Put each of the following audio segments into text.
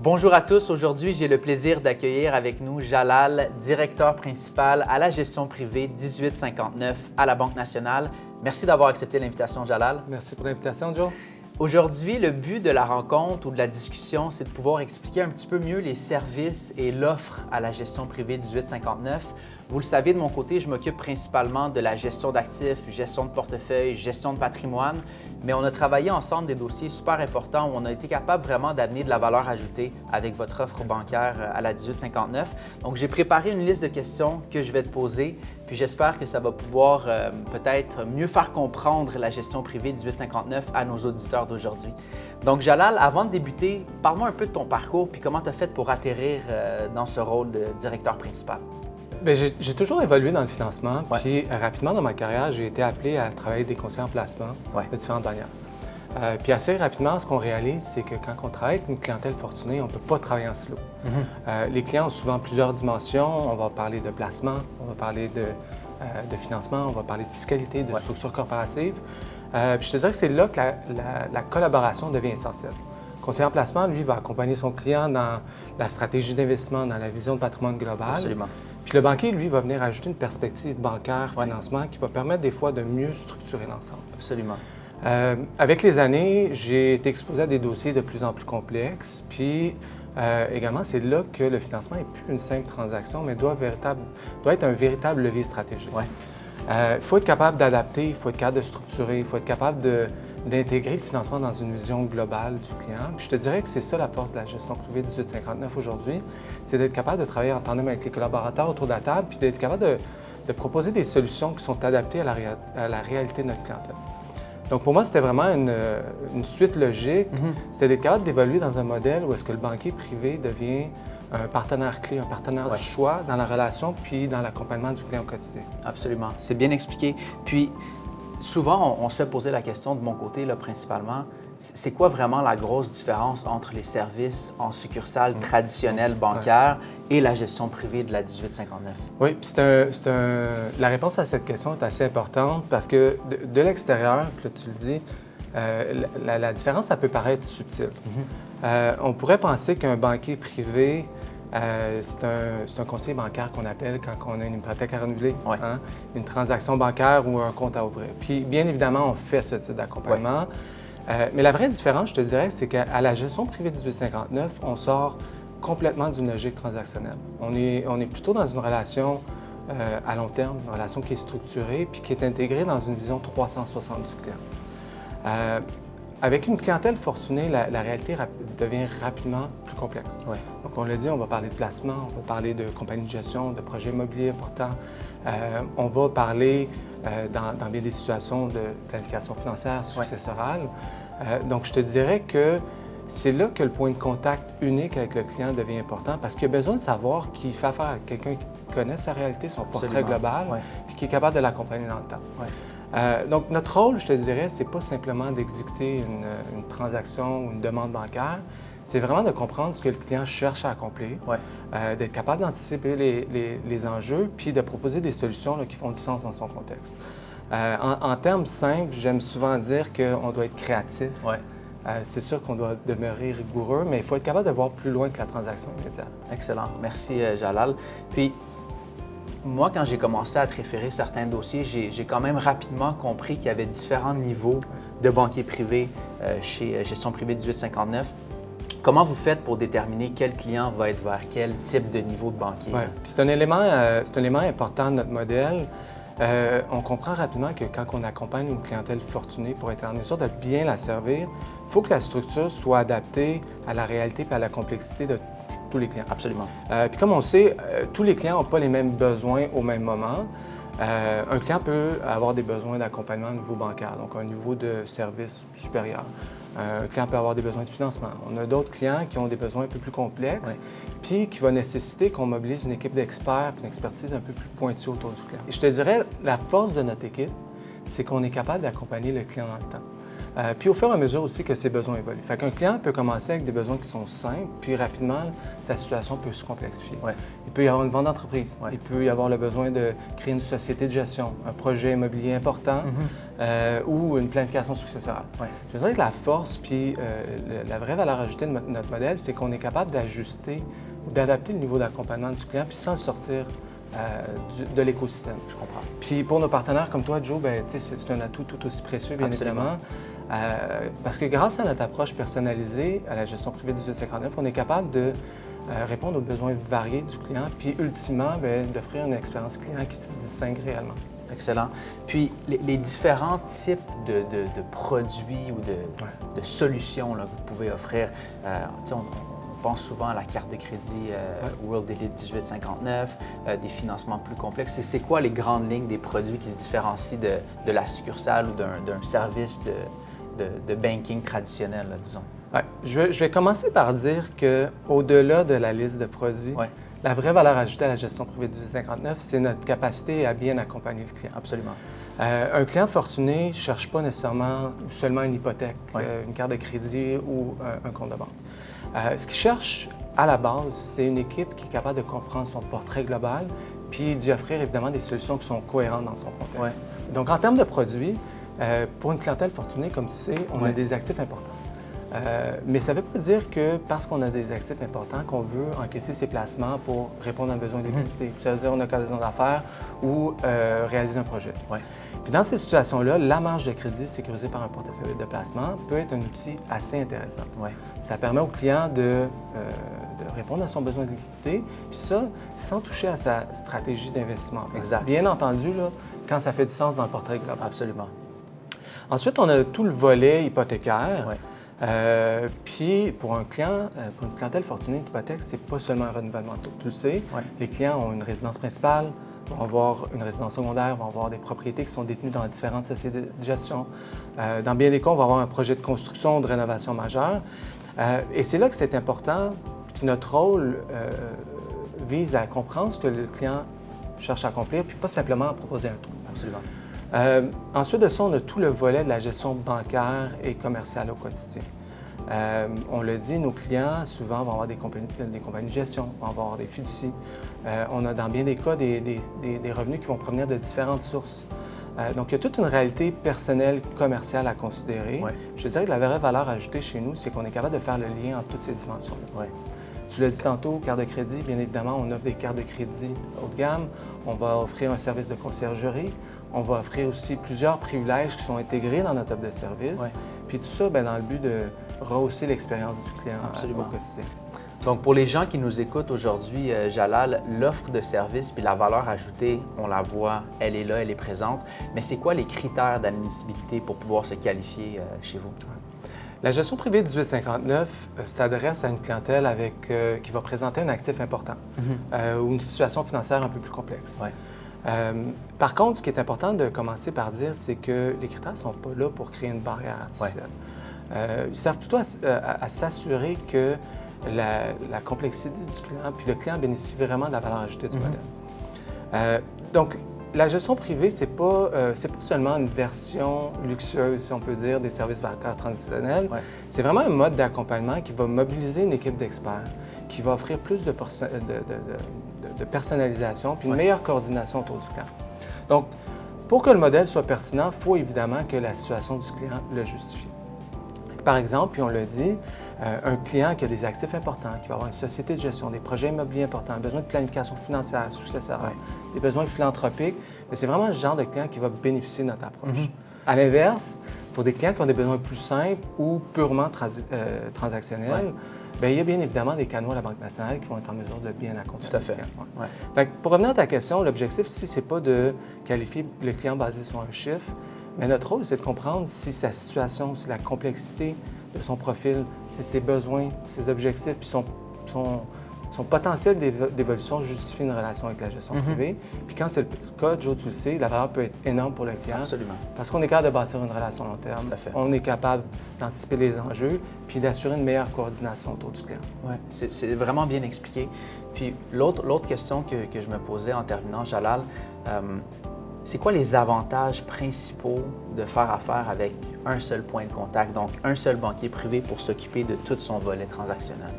Bonjour à tous. Aujourd'hui, j'ai le plaisir d'accueillir avec nous Jalal, directeur principal à la gestion privée 1859 à la Banque nationale. Merci d'avoir accepté l'invitation, Jalal. Merci pour l'invitation, Joe. Aujourd'hui, le but de la rencontre ou de la discussion, c'est de pouvoir expliquer un petit peu mieux les services et l'offre à la gestion privée 1859. Vous le savez, de mon côté, je m'occupe principalement de la gestion d'actifs, gestion de portefeuille, gestion de patrimoine, mais on a travaillé ensemble des dossiers super importants où on a été capable vraiment d'amener de la valeur ajoutée avec votre offre bancaire à la 1859. Donc, j'ai préparé une liste de questions que je vais te poser, puis j'espère que ça va pouvoir peut-être mieux faire comprendre la gestion privée 1859 à nos auditeurs d'aujourd'hui. Donc, Jalal, avant de débuter, parle-moi un peu de ton parcours puis comment tu as fait pour atterrir dans ce rôle de directeur principal. Bien, j'ai toujours évolué dans le financement, puis rapidement dans ma carrière, j'ai été appelé à travailler des conseillers en placement de différentes manières. Puis assez rapidement, ce qu'on réalise, c'est que quand on travaille avec une clientèle fortunée, on ne peut pas travailler en silo. Les clients ont souvent plusieurs dimensions. On va parler de placement, on va parler de financement, on va parler de fiscalité, de structure corporative. Puis je te dirais que c'est là que la collaboration devient essentielle. Le conseiller en placement, lui, va accompagner son client dans la stratégie d'investissement, dans la vision de patrimoine global. Absolument. Puis le banquier, lui, va venir ajouter une perspective bancaire, financement, qui va permettre des fois de mieux structurer l'ensemble. Absolument. Avec les années, j'ai été exposé à des dossiers de plus en plus complexes. Puis également, c'est là que le financement n'est plus une simple transaction, mais doit être un véritable levier stratégique. Il faut être capable d'adapter, il faut être capable de structurer, il faut être capable d'intégrer le financement dans une vision globale du client. Puis je te dirais que c'est ça la force de la gestion privée 1859 aujourd'hui, c'est d'être capable de travailler en tandem avec les collaborateurs autour de la table, puis d'être capable de proposer des solutions qui sont adaptées à la réalité de notre clientèle. Donc pour moi, c'était vraiment une suite logique, c'était d'être capable d'évoluer dans un modèle où est-ce que le banquier privé devient un partenaire clé, un partenaire du choix dans la relation puis dans l'accompagnement du client au quotidien. Absolument. C'est bien expliqué. Puis, souvent, on se fait poser la question de mon côté, là, principalement, c'est quoi vraiment la grosse différence entre les services en succursale traditionnelle bancaire et la gestion privée de la 1859? Oui, puis la réponse à cette question est assez importante parce que de l'extérieur, puis là, tu le dis, la différence, ça peut paraître subtile. On pourrait penser qu'un banquier privé, c'est un conseiller bancaire qu'on appelle quand on a une hypothèque à renouveler, une transaction bancaire ou un compte à ouvrir. Puis, bien évidemment, on fait ce type d'accompagnement. Mais la vraie différence, je te dirais, c'est qu'à la gestion privée 1859, on sort complètement d'une logique transactionnelle. On est plutôt dans une relation à long terme, une relation qui est structurée puis qui est intégrée dans une vision 360 du client. Avec une clientèle fortunée, la réalité devient rapidement plus complexe. Donc, on l'a dit, on va parler de placement, on va parler de compagnie de gestion, de projets immobiliers importants. On va parler, dans bien des situations, de planification financière successorale. Donc, je te dirais que c'est là que le point de contact unique avec le client devient important parce qu'il a besoin de savoir qu'il fait affaire à quelqu'un qui connaît sa réalité, son portrait global, puis qui est capable de l'accompagner dans le temps. Donc, notre rôle, je te dirais, c'est pas simplement d'exécuter une transaction ou une demande bancaire, c'est vraiment de comprendre ce que le client cherche à accomplir, d'être capable d'anticiper les enjeux, puis de proposer des solutions là, qui font du sens dans son contexte. En termes simples, j'aime souvent dire qu'on doit être créatif. C'est sûr qu'on doit demeurer rigoureux, mais il faut être capable de voir plus loin que la transaction immédiate. Excellent. Merci, Jalal. Puis, moi, quand j'ai commencé à te référer certains dossiers, j'ai quand même rapidement compris qu'il y avait différents niveaux de banquiers privés chez Gestion privée 1859. Comment vous faites pour déterminer quel client va être vers quel type de niveau de banquier? Puis c'est un élément important de notre modèle. On comprend rapidement que quand on accompagne une clientèle fortunée pour être en mesure de bien la servir, il faut que la structure soit adaptée à la réalité et à la complexité de tous les clients. Absolument. Puis comme on le sait, tous les clients n'ont pas les mêmes besoins au même moment. Un client peut avoir des besoins d'accompagnement au niveau bancaire, donc un niveau de service supérieur. Un client peut avoir des besoins de financement. On a d'autres clients qui ont des besoins un peu plus complexes, puis qui va nécessiter qu'on mobilise une équipe d'experts et une expertise un peu plus pointue autour du client. Et je te dirais, la force de notre équipe, c'est qu'on est capable d'accompagner le client dans le temps. Puis au fur et à mesure aussi que ses besoins évoluent. Fait qu'un client peut commencer avec des besoins qui sont simples, puis rapidement, sa situation peut se complexifier. Ouais. Il peut y avoir une vente d'entreprise, Ouais. il peut y avoir le besoin de créer une société de gestion, un projet immobilier important ou une planification successorale. Ouais. Je dirais que la force, puis la vraie valeur ajoutée de notre modèle, c'est qu'on est capable d'ajuster ou d'adapter le niveau d'accompagnement du client, puis sans le sortir de l'écosystème. Je comprends. Puis pour nos partenaires comme toi, Joe, ben, c'est un atout tout aussi précieux, bien évidemment. Parce que grâce à notre approche personnalisée à la gestion privée du 1859, on est capable de répondre aux besoins variés du client, puis ultimement, d'offrir une expérience client qui se distingue réellement. Excellent. Puis, les différents types de produits ou de solutions là, que vous pouvez offrir, on pense souvent à la carte de crédit World Elite 1859, des financements plus complexes. C'est quoi les grandes lignes des produits qui se différencient de la succursale ou d'un service de banking traditionnel, là, disons? Ouais. Je vais commencer par dire qu'au-delà de la liste de produits, la vraie valeur ajoutée à la gestion privée du 1859, c'est notre capacité à bien accompagner le client. Absolument. Un client fortuné ne cherche pas nécessairement seulement une hypothèque, une carte de crédit ou un compte de banque. Ce qu'il cherche à la base, c'est une équipe qui est capable de comprendre son portrait global puis d'y offrir évidemment des solutions qui sont cohérentes dans son contexte. Donc en termes de produits, pour une clientèle fortunée, comme tu sais, on a des actifs importants. Mais ça ne veut pas dire que parce qu'on a des actifs importants qu'on veut encaisser ces placements pour répondre à un besoin de liquidité, c'est-à-dire une occasion d'affaires ou réaliser un projet. Puis dans ces situations-là, la marge de crédit sécurisée par un portefeuille de placement peut être un outil assez intéressant. Ça permet au client de répondre à son besoin de liquidité, puis ça, sans toucher à sa stratégie d'investissement. Exact. Bien entendu, là, quand ça fait du sens dans le portrait global. Absolument. Ensuite, on a tout le volet hypothécaire. Puis, pour une clientèle fortunée, une hypothèque, c'est pas seulement un renouvellement de taux. Tu le sais, les clients ont une résidence principale, vont avoir une résidence secondaire, vont avoir des propriétés qui sont détenues dans différentes sociétés de gestion. Dans bien des cas, on va avoir un projet de construction, de rénovation majeure. Et c'est là que c'est important, que notre rôle vise à comprendre ce que le client cherche à accomplir, puis pas simplement à proposer un taux. Absolument. Ensuite de ça, on a tout le volet de la gestion bancaire et commerciale au quotidien. On le dit, nos clients, souvent, vont avoir des compagnies de gestion, vont avoir des fiducies. On a, dans bien des cas, des revenus qui vont provenir de différentes sources. Donc, il y a toute une réalité personnelle, commerciale à considérer. Je dirais que la vraie valeur ajoutée chez nous, c'est qu'on est capable de faire le lien entre toutes ces dimensions-là. Tu l'as dit tantôt, carte de crédit, bien évidemment, on offre des cartes de crédit haut de gamme. On va offrir un service de conciergerie. On va offrir aussi plusieurs privilèges qui sont intégrés dans notre offre de service. Puis tout ça, dans le but de rehausser l'expérience du client au quotidien. Donc, pour les gens qui nous écoutent aujourd'hui, Jalal, l'offre de service puis la valeur ajoutée, on la voit, elle est là, elle est présente. Mais c'est quoi les critères d'admissibilité pour pouvoir se qualifier chez vous? La gestion privée 1859 s'adresse à une clientèle qui va présenter un actif important ou une situation financière un peu plus complexe. Par contre, ce qui est important de commencer par dire, c'est que les critères ne sont pas là pour créer une barrière artificielle. Ils servent plutôt à s'assurer que la complexité du client, puis le client bénéficie vraiment de la valeur ajoutée du modèle. Donc, la gestion privée, c'est pas seulement une version luxueuse, si on peut dire, des services bancaires traditionnels. C'est vraiment un mode d'accompagnement qui va mobiliser une équipe d'experts, qui va offrir plus de personnalisation puis une meilleure coordination autour du client. Donc, pour que le modèle soit pertinent, il faut évidemment que la situation du client le justifie. Par exemple, puis on l'a dit, un client qui a des actifs importants, qui va avoir une société de gestion, des projets immobiliers importants, besoin de planification financière, successorale, des besoins philanthropiques, c'est vraiment le genre de client qui va bénéficier de notre approche. À l'inverse, pour des clients qui ont des besoins plus simples ou purement transactionnels, il y a bien évidemment des canaux à la Banque nationale qui vont être en mesure de bien accompagner le client. Fait que pour revenir à ta question, l'objectif ici, ce n'est pas de qualifier le client basé sur un chiffre, mais notre rôle, c'est de comprendre si sa situation, si la complexité de son profil, si ses besoins, ses objectifs, puis son potentiel d'évolution justifie une relation avec la gestion privée. Puis quand c'est le cas, Joe, tu le sais, la valeur peut être énorme pour le client. Absolument. Parce qu'on est capable de bâtir une relation long terme. On est capable d'anticiper les enjeux, puis d'assurer une meilleure coordination autour du client. Oui, c'est vraiment bien expliqué. Puis l'autre question que je me posais en terminant, Jalal, c'est quoi les avantages principaux de faire affaire avec un seul point de contact, donc un seul banquier privé pour s'occuper de tout son volet transactionnel?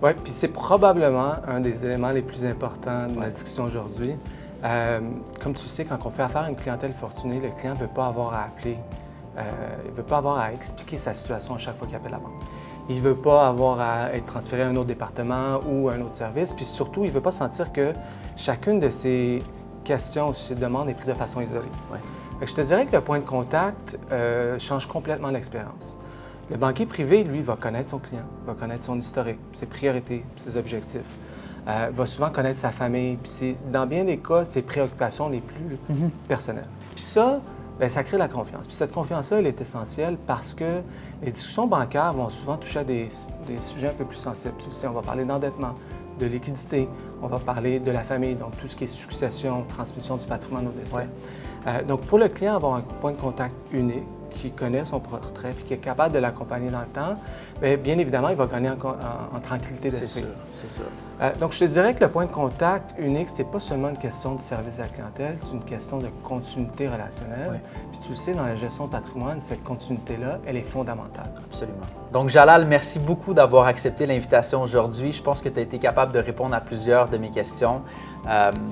Oui, puis c'est probablement un des éléments les plus importants de la discussion aujourd'hui. Comme tu le sais, quand on fait affaire à une clientèle fortunée, le client ne veut pas avoir à appeler, il ne veut pas avoir à expliquer sa situation à chaque fois qu'il appelle la banque. Il ne veut pas avoir à être transféré à un autre département ou à un autre service, puis surtout, il ne veut pas sentir que chacune de ses questions ou ses demandes est prise de façon isolée. Ouais. Fait que je te dirais que le point de contact change complètement l'expérience. Le banquier privé, lui, va connaître son client, va connaître son historique, ses priorités, ses objectifs, va souvent connaître sa famille, puis dans bien des cas, ses préoccupations les plus personnelles. Puis ça, bien, ça crée la confiance. Puis cette confiance-là, elle est essentielle parce que les discussions bancaires vont souvent toucher à des sujets un peu plus sensibles. Tu sais, on va parler d'endettement, de liquidité, on va parler de la famille, donc tout ce qui est succession, transmission du patrimoine au décès. Ouais. Donc pour le client, avoir un point de contact unique, qui connaît son portrait et qui est capable de l'accompagner dans le temps, bien évidemment, il va gagner en tranquillité d'esprit. C'est sûr. Donc, je te dirais que le point de contact unique, ce n'est pas seulement une question de service à la clientèle, c'est une question de continuité relationnelle. Oui. Puis tu le sais, dans la gestion de patrimoine, cette continuité-là, elle est fondamentale. Absolument. Donc, Jalal, merci beaucoup d'avoir accepté l'invitation aujourd'hui. Je pense que tu as été capable de répondre à plusieurs de mes questions.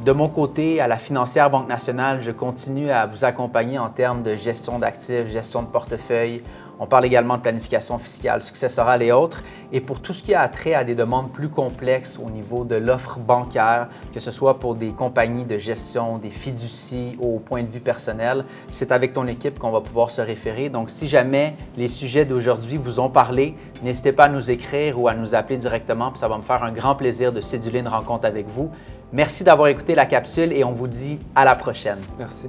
De mon côté, à la Financière Banque Nationale, je continue à vous accompagner en termes de gestion d'actifs, gestion de portefeuille. On parle également de planification fiscale, successorale et autres. Et pour tout ce qui a trait à des demandes plus complexes au niveau de l'offre bancaire, que ce soit pour des compagnies de gestion, des fiducies ou au point de vue personnel, c'est avec ton équipe qu'on va pouvoir se référer. Donc, si jamais les sujets d'aujourd'hui vous ont parlé, n'hésitez pas à nous écrire ou à nous appeler directement, puis ça va me faire un grand plaisir de céduler une rencontre avec vous. Merci d'avoir écouté la capsule et on vous dit à la prochaine. Merci.